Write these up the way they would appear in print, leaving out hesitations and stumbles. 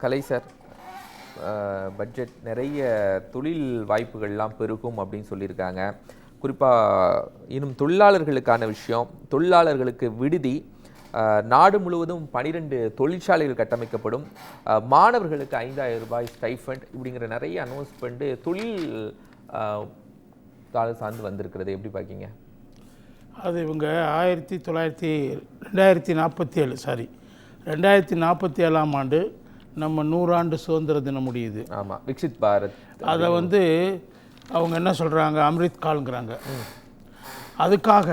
கலை sir, budget நிறைய தொழில் வாய்ப்புகள்லாம் பெருகும் அப்படின்னு சொல்லியிருக்காங்க. குறிப்பாக இன்னும் தொழிலாளர்களுக்கான விஷயம், தொழிலாளர்களுக்கு விடுதி, நாடு முழுவதும் 12 தொழிற்சாலைகள் கட்டமைக்கப்படும், மாணவர்களுக்கு 5000 ரூபாய் ஸ்டைஃபண்ட், இப்படிங்கிற நிறைய அனௌன்ஸ்மெண்ட் தொழில் சார்ந்து வந்திருக்கிறது. எப்படி பார்க்கீங்க? அது இவங்க 2047 ஆண்டு நம்ம 100 ஆண்டு சுதந்திர தினம் முடியுது. ஆமாம், விக்சித் பாரத். அதை அவங்க என்ன சொல்கிறாங்க, அம்ரித் கால்ங்கிறாங்க. அதுக்காக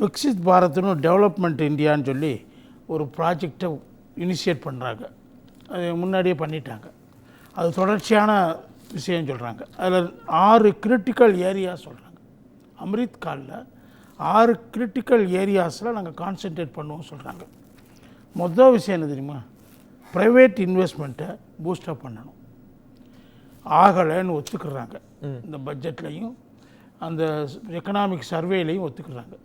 விக்சித் பாரத்னு டெவலப்மெண்ட் இந்தியான்னு சொல்லி ஒரு ப்ராஜெக்டை இனிஷியேட் பண்ணுறாங்க. அது முன்னாடியே பண்ணிட்டாங்க. அது தொடர்ச்சியான விஷயம் சொல்கிறாங்க. அதில் 6 கிரிட்டிக்கல் ஏரியா சொல்கிறாங்க. அம்ரித் காலில் 6 கிரிட்டிக்கல் ஏரியாஸில் நாங்கள் கான்சென்ட்ரேட் பண்ணுவோம் சொல்கிறாங்க. மொதல் விஷயம் என்ன தெரியுமா? ப்ரைவேட் இன்வெஸ்ட்மெண்ட்டை பூஸ்டப் பண்ணணும். ஆகலைன்னு ஒத்துக்கிறாங்க. இந்த பட்ஜெட்லையும் அந்த எக்கனாமிக் சர்வேலையும் ஒத்துக்கிறாங்க.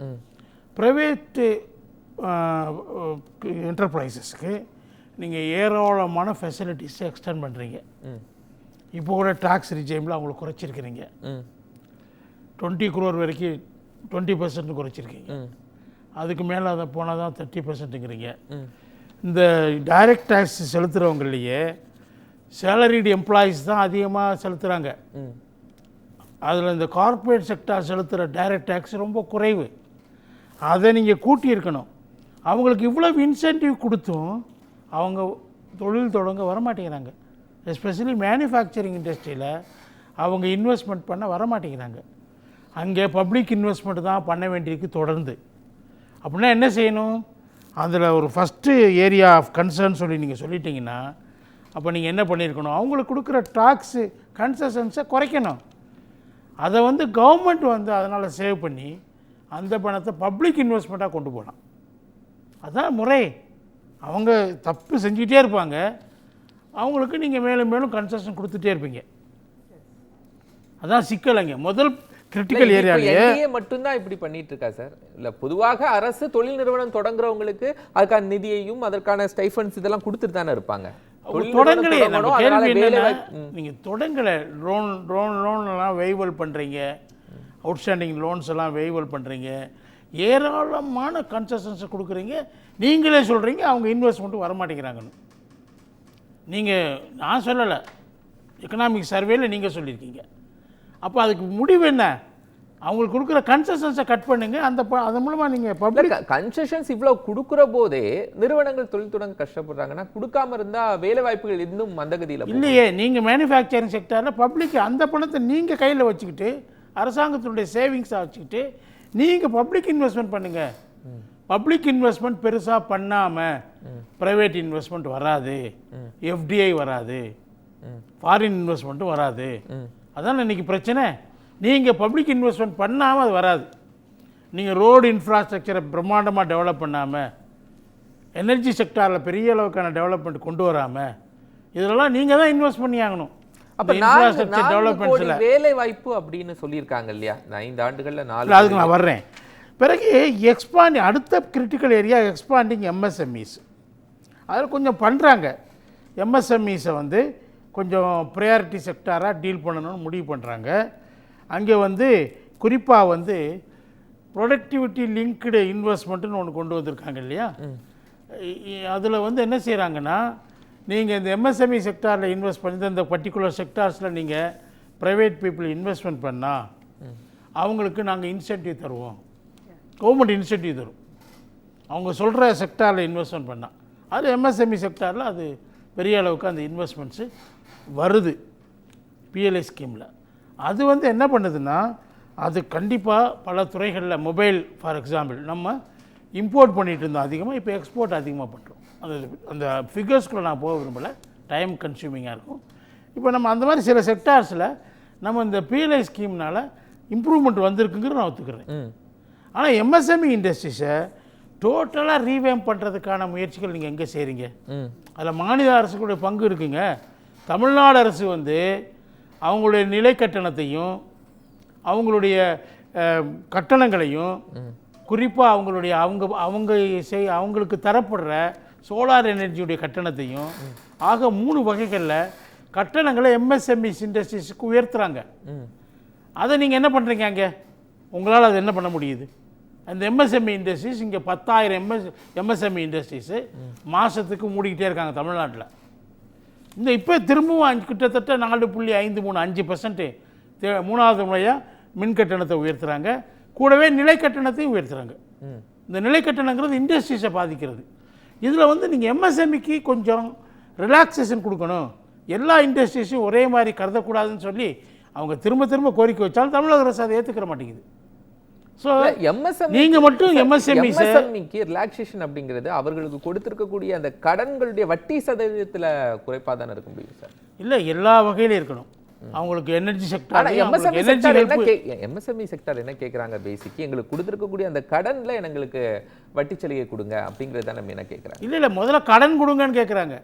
ப்ரைவேட்டு என்டர்பிரைசஸ்க்கு நீங்கள் ஏராளமான ஃபெசிலிட்டிஸை எக்ஸ்டெண்ட் பண்ணுறீங்க. இப்போ கூட டாக்ஸ் ரிஜைமில் அவங்களுக்கு குறைச்சிருக்கிறீங்க. 20 crore வரைக்கும் 20% குறைச்சிருக்கீங்க. அதுக்கு மேலே அதை போனால் தான் 30%ங்கிறீங்க. இந்த டைரக்ட் டேக்ஸ் செலுத்துகிறவங்களையே சேலரிடு எம்ப்ளாயீஸ் தான் அதிகமாக செலுத்துகிறாங்க. அதில் இந்த கார்ப்பரேட் செக்டார் செலுத்துகிற டைரக்ட் டேக்ஸ் ரொம்ப குறைவு. அதை நீங்கள் கூட்டியிருக்கணும். அவங்களுக்கு இவ்வளவு இன்சென்டிவ் கொடுத்தும் அவங்க தொழில் தொடங்க வரமாட்டேங்கிறாங்க. எஸ்பெஷலி மேனுஃபேக்சரிங் இண்டஸ்ட்ரியில் அவங்க இன்வெஸ்ட்மெண்ட் பண்ண வரமாட்டேங்கிறாங்க. அங்கே பப்ளிக் இன்வெஸ்ட்மெண்ட் தான் பண்ண வேண்டியிருக்கு தொடர்ந்து. அப்படின்னா என்ன செய்யணும்? அதில் ஒரு ஃபஸ்ட்டு ஏரியா ஆஃப் கன்சர்ன் சொல்லி நீங்கள் சொல்லிட்டீங்கன்னா, அப்போ நீங்கள் என்ன பண்ணியிருக்கணும்? அவங்களுக்கு கொடுக்குற டாக்ஸு கன்செஷன்ஸை குறைக்கணும். அதை கவர்மெண்ட் அதனால் சேவ் பண்ணி அந்த பணத்தை பப்ளிக் இன்வெஸ்ட்மெண்ட்டாக கொண்டு போகலாம். அதுதான் முறை. அவங்க தப்பு செஞ்சுக்கிட்டே இருப்பாங்க, அவங்களுக்கு நீங்கள் மேலும் மேலும் கன்செஷன் கொடுத்துட்டே இருப்பீங்க. அதான் சிக்கலைங்க. முதல் கிரிட்டிக்கல் ஏரியாவிலே மட்டும்தான் இப்படி பண்ணிட்டு இருக்கா சார்? இல்லை, பொதுவாக அரசு தொழில் நிறுவனம் தொடங்குறவங்களுக்கு அதுக்கான நிதியையும் அதற்கான ஸ்டைஃபண்ட்ஸ் இதெல்லாம் கொடுத்துட்டு தானே இருப்பாங்க. தொடங்கலை. நீங்கள் தொடங்கலை. லோன்லாம் வெய்வல் பண்ணுறீங்க, அவுட்ஸ்டாண்டிங் லோன்ஸ் எல்லாம் வெய்வல் பண்ணுறீங்க, ஏராளமான கன்செஷன்ஸை கொடுக்குறீங்க. நீங்களே சொல்கிறீங்க அவங்க இன்வெஸ்ட்மெண்ட்டு வரமாட்டேங்கிறாங்கன்னு. நான் சொல்லலை, எக்கனாமிக் சர்வேல நீங்கள் சொல்லியிருக்கீங்க. அப்போ அதுக்கு முடிவு என்ன? அவங்களுக்கு கொடுக்குற கன்செஷன்ஸை கட் பண்ணுங்க. அதன் மூலமாக நீங்கள் பப்ளிக் கன்செஷன்ஸ் இவ்வளோ கொடுக்குற போதே நிறுவனங்கள் தொழில் தொடங்க கஷ்டப்படுறாங்கன்னா, கொடுக்காம இருந்தால் வேலை வாய்ப்புகள் இன்னும் மந்தகதியில் இல்லையே. நீங்கள் மேனுஃபேக்சரிங் செக்டரில் பப்ளிக் அந்த பணத்தை நீங்கள் கையில் வச்சுக்கிட்டு, அரசாங்கத்தினுடைய சேவிங்ஸாக வச்சுக்கிட்டு நீங்கள் பப்ளிக் இன்வெஸ்ட்மெண்ட் பண்ணுங்கள். பப்ளிக் இன்வெஸ்ட்மெண்ட் பெருசாக பண்ணாமல் ப்ரைவேட் இன்வெஸ்ட்மெண்ட் வராது, எஃப்டிஐ வராது, ஃபாரின் இன்வெஸ்ட்மெண்ட்டும் வராது. அதான் இன்றைக்கி பிரச்சனை. நீங்கள் பப்ளிக் இன்வெஸ்ட்மெண்ட் பண்ணாமல் அது வராது. நீங்கள் ரோடு இன்ஃப்ராஸ்ட்ரக்சரை பிரம்மாண்டமாக டெவலப் பண்ணாமல், எனர்ஜி செக்டாரில் பெரிய அளவுக்கான டெவலப்மெண்ட் கொண்டு வராமல், இதெல்லாம் நீங்கள் தான் இன்வெஸ்ட் பண்ணி ஆகணும். அப்போ இன்ஃப்ராஸ்ட்ரக்சர் டெவலப்மெண்ட்ஸில் வேலை வாய்ப்பு அப்படின்னு சொல்லியிருக்காங்க இல்லையா? 5 ஆண்டுகளில் 4. அதுக்கு நான் வர்றேன். பிறகு எக்ஸ்பாண்டிங், அடுத்த கிரிட்டிக்கல் ஏரியா எக்ஸ்பாண்டிங் எம்எஸ்எம்இஸ். அதில் கொஞ்சம் பண்ணுறாங்க. எம்எஸ்எம்இஸை கொஞ்சம் ப்ரையாரிட்டி செக்டாராக டீல் பண்ணணும்னு முடிவு பண்ணுறாங்க. அங்கே குறிப்பாக ப்ரொடக்டிவிட்டி லிங்க்டு இன்வெஸ்ட்மெண்ட்டுன்னு ஒன்று கொண்டு வந்திருக்காங்க இல்லையா? அதில் என்ன செய்கிறாங்கன்னா, நீங்கள் இந்த எம்எஸ்எம்இ செக்டாரில் இன்வெஸ்ட் பண்ணி இந்த பர்டிகுலர் செக்டார்ஸில் நீங்கள் ப்ரைவேட் பீப்புள் இன்வெஸ்ட்மெண்ட் பண்ணால் அவங்களுக்கு நாங்கள் இன்சென்டிவ் தருவோம். கவர்மெண்ட் இன்சென்டிவ் தரும் அவங்க சொல்கிற செக்டாரில் இன்வெஸ்ட்மெண்ட் பண்ணால். அது எம்எஸ்எம்இ செக்டாரில் அது பெரிய அளவுக்கு அந்த இன்வெஸ்ட்மெண்ட்ஸு வருது பிஎல்ஐ ஸ்கீமில். அது என்ன பண்ணுதுன்னா, அது கண்டிப்பாக பல துறைகளில் மொபைல் ஃபார் எக்ஸாம்பிள் நம்ம இம்போர்ட் பண்ணிகிட்டு இருந்தோம் அதிகமாக, இப்போ எக்ஸ்போர்ட் அதிகமாக பண்ணுறோம். அந்த ஃபிகர்ஸ்குள்ளே நான் போக விரும்பலை, டைம் கன்சியூமிங்காக இருக்கும். இப்போ நம்ம அந்த மாதிரி சில செக்டார்ஸில் நம்ம இந்த பிஎல்ஐ ஸ்கீம்னால் இம்ப்ரூவ்மெண்ட் வந்திருக்குங்கிற நான் ஒத்துக்கிறேன். ஆனால் எம்எஸ்எம்இ இண்டஸ்ட்ரீஸை டோட்டலாக ரீவேம் பண்ணுறதுக்கான முயற்சிகள் நீங்கள் எங்கே செய்கிறீங்க? அதில் மாநில அரசுகளுடைய பங்கு இருக்குங்க. தமிழ்நாடு அரசு அவங்களுடைய நிலை கட்டணத்தையும் அவங்களுடைய கட்டணங்களையும் குறிப்பாக அவங்களுக்கு தரப்படுற சோலார் எனர்ஜியுடைய கட்டணத்தையும் ஆக 3 வகைகளில் கட்டணங்களை எம்எஸ்எம்இஸ் இண்டஸ்ட்ரீஸுக்கு உயர்த்துறாங்க. அதை நீங்கள் என்ன பண்ணுறீங்க? அங்கே உங்களால் அது என்ன பண்ண முடியுது? அந்த எம்எஸ்எம்இ இண்டஸ்ட்ரீஸ் இங்கே 10,000 எம்எஸ்எம்இ இண்டஸ்ட்ரீஸு மாதத்துக்கு மூடிக்கிட்டே இருக்காங்க தமிழ்நாட்டில். இந்த இப்போ திரும்பவும் கிட்டத்தட்ட 4.53 மூணாவது முறையாக மின் கட்டணத்தை உயர்த்துறாங்க. கூடவே நிலை கட்டணத்தையும் உயர்த்துறாங்க. இந்த நிலை கட்டணங்கிறது இண்டஸ்ட்ரீஸை பாதிக்கிறது. இதில் வந்து நீங்கள் எம்எஸ்எம்இக்கு கொஞ்சம் ரிலாக்ஸேஷன் கொடுக்கணும், எல்லா இண்டஸ்ட்ரீஸையும் ஒரே மாதிரி கருதக்கூடாதுன்னு சொல்லி அவங்க திரும்ப திரும்ப கோரிக்கை வச்சாலும் தமிழக அரசு அதை ஏற்றுக்கிற மாட்டேங்குது. ஸோ நீங்கள் மட்டும் எம்எஸ்எம்இக்கு ரிலாக்ஸேஷன் அப்படிங்கிறது அவர்களுக்கு கொடுத்திருக்கக்கூடிய அந்த கடன்களுடைய வட்டி சதவீதத்தில் குறைப்பாக தானே இருக்க முடியும் சார்? இல்லை, எல்லா வகையிலும் இருக்கணும். அவங்களுக்கு எனர்ஜி செக்டர், எம்எஸ்எம்இ செக்டர் என்ன கேட்குறாங்க? பேசிக்கு எங்களுக்கு கொடுத்துருக்கக்கூடிய அந்த கடன்ல எங்களுக்கு வட்டி சலுகை கொடுங்க அப்படிங்கிறது தானே என்ன கேட்குறாங்க? இல்லை, முதல்ல கடன் கொடுங்கன்னு கேட்குறாங்க.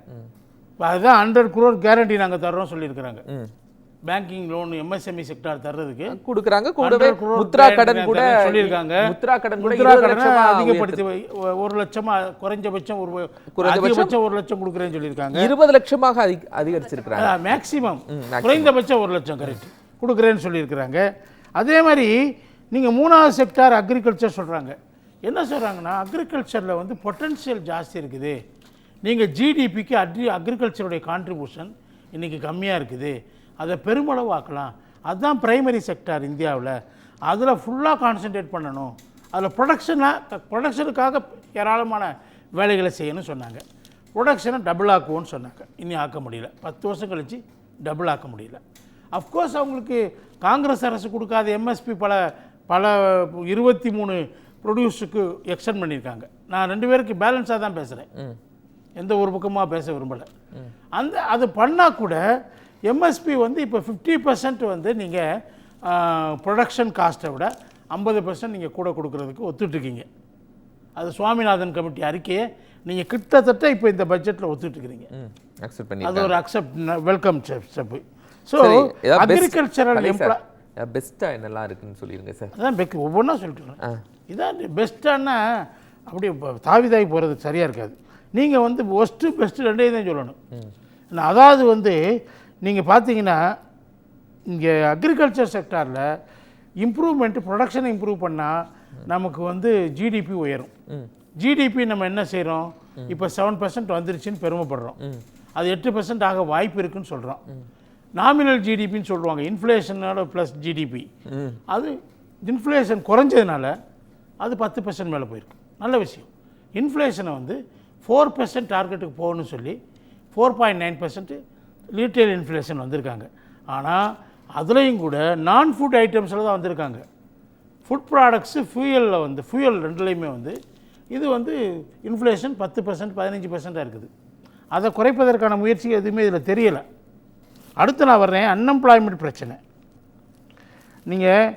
அதுதான் 100 crore கேரண்டி நாங்கள் தர்றோம் சொல்லியிருக்கிறாங்க. பேங்கிங் லோன் எம்எஸ்எம்இ செக்டார் தர்றதுக்கு கொடுக்குறாங்க. கூடவே முத்ரா கடன் கூட சொல்லியிருக்காங்க. முத்ரா கடன் அதிகப்படுத்தி 1 லட்சமா குறைஞ்சபட்சம் அதிகபட்சம் 1 லட்சம் கொடுக்குறேன்னு சொல்லியிருக்காங்க. 20 லட்சமாக அதிகரிச்சிருக்காங்க. மேக்சிமம் குறைந்தபட்சம் 1 லட்சம் கரெக்ட் கொடுக்குறேன்னு சொல்லியிருக்கிறாங்க. அதே மாதிரி நீங்கள் 3வது செக்டார் அக்ரிகல்ச்சர் சொல்கிறாங்க. என்ன சொல்கிறாங்கன்னா, அக்ரிகல்ச்சரில் வந்து பொட்டன்ஷியல் ஜாஸ்தி இருக்குது. நீங்கள் ஜிடிபிக்கு அக்ரிகல்ச்சருடைய கான்ட்ரிபியூஷன் இன்றைக்கி கம்மியாக இருக்குது, அதை பெருமளவு ஆக்கலாம். அதுதான் பிரைமரி செக்டார் இந்தியாவில். அதில் ஃபுல்லாக கான்சன்ட்ரேட் பண்ணணும். அதில் ப்ரொடக்ஷனுக்காக ஏராளமான வேலைகளை செய்யணும்னு சொன்னாங்க. ப்ரொடக்ஷனை டபுள் ஆக்குவோன்னு சொன்னாங்க. இன்னும் ஆக்க முடியல. 10 வருஷம் கழித்து டபுள் ஆக்க முடியல. அஃப்கோர்ஸ் அவங்களுக்கு காங்கிரஸ் அரசு கொடுக்காத எம்எஸ்பி பல 23 ப்ரொடியூஸுக்கு எக்ஸ்டெண்ட் பண்ணியிருக்காங்க. நான் 2 பேருக்கு பேலன்ஸாக தான் பேசுகிறேன், எந்த ஒரு பக்கமாக பேச விரும்பலை. அது பண்ணால் கூட எம்எஸ்பி வந்து இப்போ 50% வந்து நீங்கள் ப்ரொடக்ஷன் காஸ்ட்டை விட 50% நீங்கள் கூட கொடுக்கறதுக்கு ஒத்துட்ருக்கீங்க. அது சுவாமிநாதன் கமிட்டி அறிக்கையை நீங்கள் கிட்டத்தட்ட இப்போ இந்த பட்ஜெட்டில் ஒத்துட்ருக்கிறீங்க. அது ஒரு வெல்கம் ஸ்டெப்பு. ஸோ அக்ரிகல்ச்சரல் பெஸ்ட்டாக என்னெல்லாம் இருக்குன்னு சொல்லிடுங்க சார். அதான் ஒவ்வொன்றா சொல்லிட்டுறேன். இதான் பெஸ்ட்டானா அப்படி தாவி போகிறது சரியாக இருக்காது. நீங்கள் வந்து பெஸ்ட்டு 2 தான் சொல்லணும். அதாவது வந்து நீங்கள் பார்த்தீங்கன்னா இங்கே அக்ரிகல்ச்சர் செக்டாரில் இம்ப்ரூவ்மெண்ட்டு, ப்ரொடக்ஷனை இம்ப்ரூவ் பண்ணால் நமக்கு வந்து ஜிடிபி உயரும். ஜிடிபி நம்ம என்ன செய்கிறோம், இப்போ 7% வந்துருச்சுன்னு பெருமைப்படுறோம். அது 8% ஆக வாய்ப்பு இருக்குன்னு சொல்கிறோம். நாமினல் ஜிடிபின்னு சொல்லுவாங்க, இன்ஃப்ளேஷனோட ப்ளஸ் ஜிடிபி. அது இன்ஃப்ளேஷன் குறைஞ்சதுனால அது 10% மேலே போயிருக்கு. நல்ல விஷயம். இன்ஃப்ளேஷனை வந்து 4% டார்கெட்டுக்கு போகணும்னு சொல்லி 4.9% ரீட்டைல் இன்ஃப்ளேஷன் வந்திருக்காங்க. ஆனால் அதுலேயும் கூட நான் ஃபுட் ஐட்டம்ஸில் தான் வந்திருக்காங்க. ஃபுட் ப்ராடக்ட்ஸு ஃபியூயலில் வந்து ஃபியூயல் ரெண்டுலேயுமே வந்து இது வந்து இன்ஃப்ளேஷன் 10% 15% இருக்குது. அதை குறைப்பதற்கான முயற்சி எதுவுமே இதில் தெரியலை. அடுத்து நான் வர்றேன், அன்எம்ப்ளாய்மெண்ட் பிரச்சனை. நீங்கள்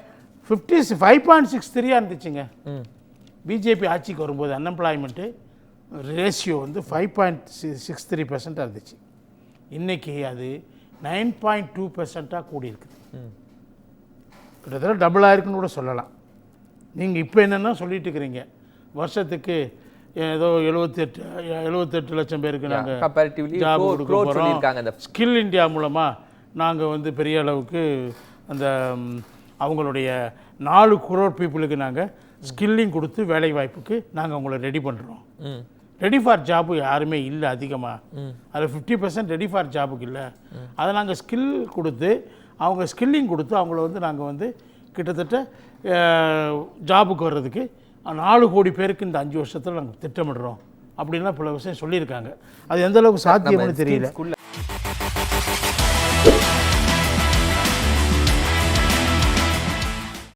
5.63 இருந்துச்சுங்க பிஜேபி ஆட்சிக்கு வரும்போது. அன்எம்ப்ளாய்மெண்ட்டு ரேஷியோ வந்து 5.63% இருந்துச்சு. இன்றைக்கி அது 9.2% கூடியிருக்குது. கிட்டத்தட்ட டபுள் ஆயிருக்குன்னு கூட சொல்லலாம். நீங்கள் இப்போ என்னென்னா சொல்லிட்டு இருக்கிறீங்க, வருஷத்துக்கு ஏதோ 78 லட்சம் பேருக்கு நாங்கள் ஜாப் கொடுக்க போகிறோம். ஸ்கில் இந்தியா மூலமாக நாங்கள் வந்து பெரிய அளவுக்கு அந்த அவங்களுடைய 4 crore பீப்புளுக்கு நாங்கள் ஸ்கில்லிங் கொடுத்து வேலை வாய்ப்புக்கு நாங்கள் அவங்கள ரெடி பண்ணுறோம். ரெடி ஃபார் ஜாபு யாருமே இல்லை அதிகமாக. அதில் 50% ரெடி ஃபார் ஜாபுக்கு இல்லை. அதை நாங்கள் ஸ்கில் கொடுத்து அவங்க ஸ்கில்லிங் கொடுத்து அவங்கள வந்து நாங்கள் வந்து கிட்டத்தட்ட ஜாபுக்கு வர்றதுக்கு 4 கோடி பேருக்கு இந்த 5 வருஷத்தில் நாங்கள் திட்டமிடுறோம் அப்படின்லாம் பல விஷயம் சொல்லியிருக்காங்க. அது எந்தளவுக்கு சாத்தியம்னு தெரியல.